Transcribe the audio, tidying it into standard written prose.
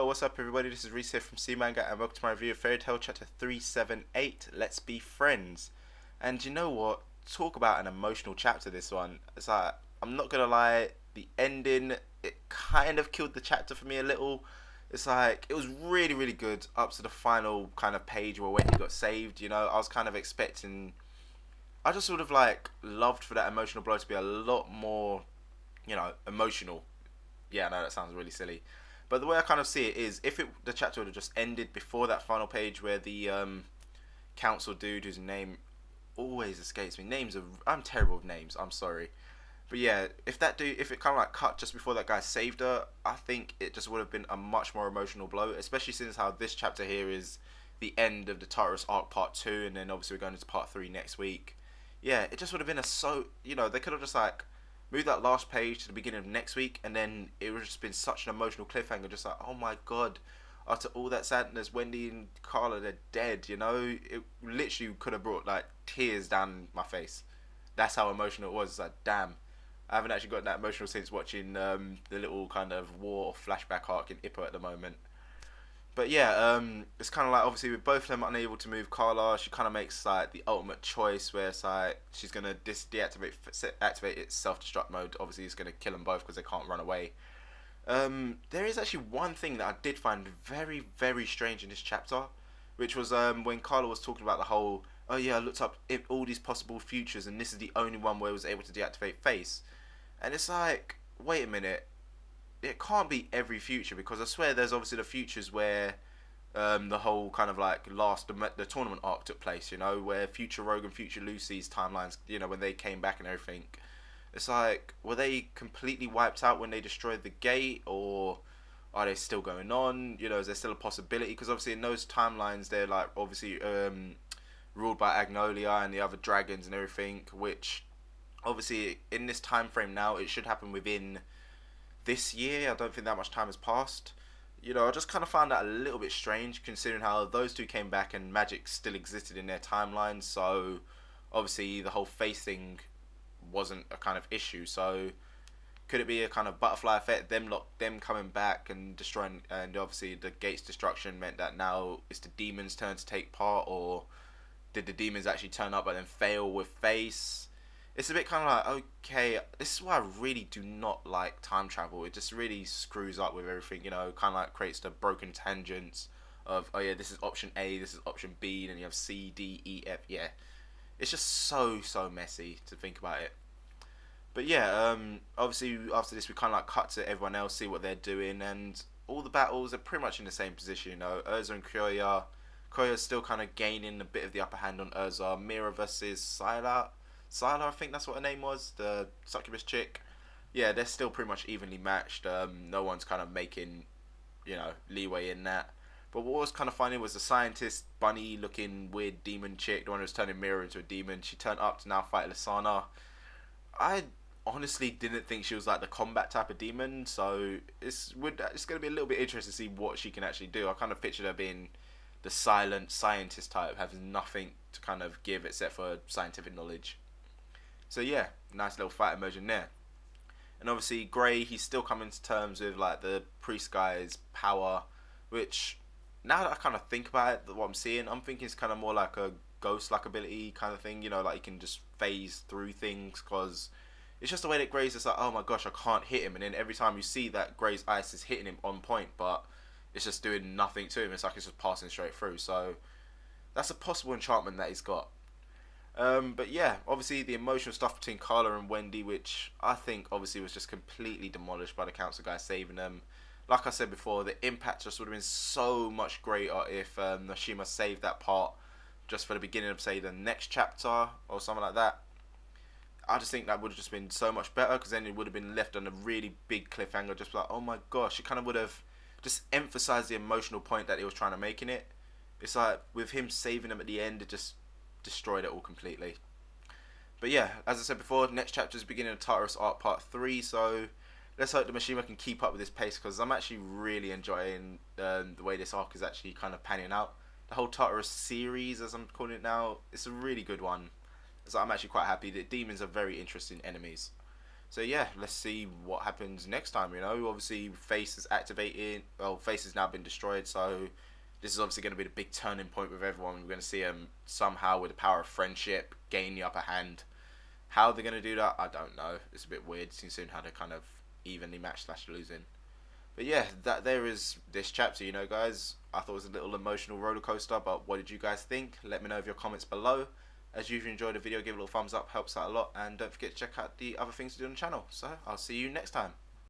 what's up everybody, this is Reese here from C Manga and welcome to my review of Fairy Tail chapter 378, Let's Be Friends. And you know what, talk about an emotional chapter this one. It's like, I'm not gonna lie, the ending, it kind of killed the chapter for me a little. It's like, it was really good up to the final kind of page where Wendy got saved, you know. I was kind of expecting, I just sort of like loved for that emotional blow to be a lot more, you know, emotional. Yeah, I know that sounds really silly. But the way I kind of see it is, if the chapter would have just ended before that final page where the council dude, whose name always escapes me, I'm terrible with names, I'm sorry. But yeah, if it kind of like cut just before that guy saved her, I think it just would have been a much more emotional blow, especially since how this chapter here is the end of the Tartarus arc part 2, and then obviously we're going into part 3 next week. Yeah, it just would have been you know, they could have just like move that last page to the beginning of next week, and then it would have just been such an emotional cliffhanger, just like, oh my god, after all that sadness, Wendy and Carla, they're dead, you know. It literally could have brought like tears down my face. That's how emotional it was. It's like, damn, I haven't actually got that emotional since watching the little kind of war flashback arc in Ippo at the moment. But yeah, it's kind of like, obviously with both of them unable to move Carla, she kind of makes like the ultimate choice where it's like she's gonna activate its self-destruct mode. Obviously it's gonna kill them both because they can't run away. There is actually one thing that I did find very strange in this chapter, which was when Carla was talking about the whole, oh yeah, I looked up all these possible futures and this is the only one where I was able to deactivate face. And it's like, wait a minute, it can't be every future, because I swear there's obviously the futures where the whole kind of like the tournament arc took place, you know, where future Rogue and future Lucy's timelines, you know, when they came back and everything. It's like, were they completely wiped out when they destroyed the gate, or are they still going on? You know, is there still a possibility? Because obviously in those timelines they're like obviously ruled by Agnolia and the other dragons and everything, which obviously in this time frame now it should happen within this year. I don't think that much time has passed. You know, I just kind of found that a little bit strange, considering how those two came back and magic still existed in their timelines. So obviously the whole face thing wasn't a kind of issue. So could it be a kind of butterfly effect, them coming back and destroying, and obviously the gate's destruction meant that now it's the demons' turn to take part, or did the demons actually turn up but then fail with face? It's a bit kind of like, okay, this is why I really do not like time travel. It just really screws up with everything, you know, kind of like creates the broken tangents of, oh yeah, this is option A, this is option B, and then you have C, D, E, F, yeah. It's just so messy to think about it. But yeah, obviously after this we kind of like cut to everyone else, see what they're doing, and all the battles are pretty much in the same position, you know. Urza and Kyoya. Kyoya's still kind of gaining a bit of the upper hand on Urza. Mira versus Sylar, I think that's what her name was, the succubus chick. Yeah, they're still pretty much evenly matched. No one's kind of making, you know, leeway in that. But what was kind of funny was the scientist, bunny looking weird demon chick, the one who was turning Mira into a demon. She turned up to now fight Lisana. I honestly didn't think she was like the combat type of demon, so it's going to be a little bit interesting to see what she can actually do. I kind of pictured her being the silent scientist type, having nothing to kind of give except for scientific knowledge. So yeah, nice little fight immersion there. And obviously Grey, he's still coming to terms with like the priest guy's power, which now that I kind of think about it, what I'm seeing, I'm thinking it's kind of more like a ghost-like ability kind of thing, you know, like you can just phase through things, because it's just the way that Grey's just like, oh my gosh, I can't hit him, and then every time you see that Grey's ice is hitting him on point, but it's just doing nothing to him. It's like it's just passing straight through. So that's a possible enchantment that he's got. But yeah, obviously the emotional stuff between Carla and Wendy, which I think obviously was just completely demolished by the council guys saving them. Like I said before, the impact just would have been so much greater if Nashima saved that part just for the beginning of, say, the next chapter or something like that. I just think that would have just been so much better, because then it would have been left on a really big cliffhanger, just like, oh my gosh, it kind of would have just emphasized the emotional point that he was trying to make in it. It's like, with him saving them at the end, it just destroyed it all completely. But yeah, as I said before, next chapter is beginning of Tartarus Arc Part 3, so let's hope the Mishima can keep up with this pace, because I'm actually really enjoying the way this arc is actually kind of panning out. The whole Tartarus series, as I'm calling it now, it's a really good one. So I'm actually quite happy. The demons are very interesting enemies. So yeah, let's see what happens next time. You know, obviously Face is activated. Well, Face has now been destroyed, so this is obviously going to be the big turning point with everyone. We're going to see them somehow, with the power of friendship, gain the upper hand. How they're going to do that, I don't know. It's a bit weird considering how they're kind of evenly matched slash losing. But yeah, that there is this chapter. You know, guys, I thought it was a little emotional roller coaster. But what did you guys think? Let me know in your comments below. As usual, enjoy the video, give it a little thumbs up, helps out a lot, and don't forget to check out the other things to do on the channel. So I'll see you next time.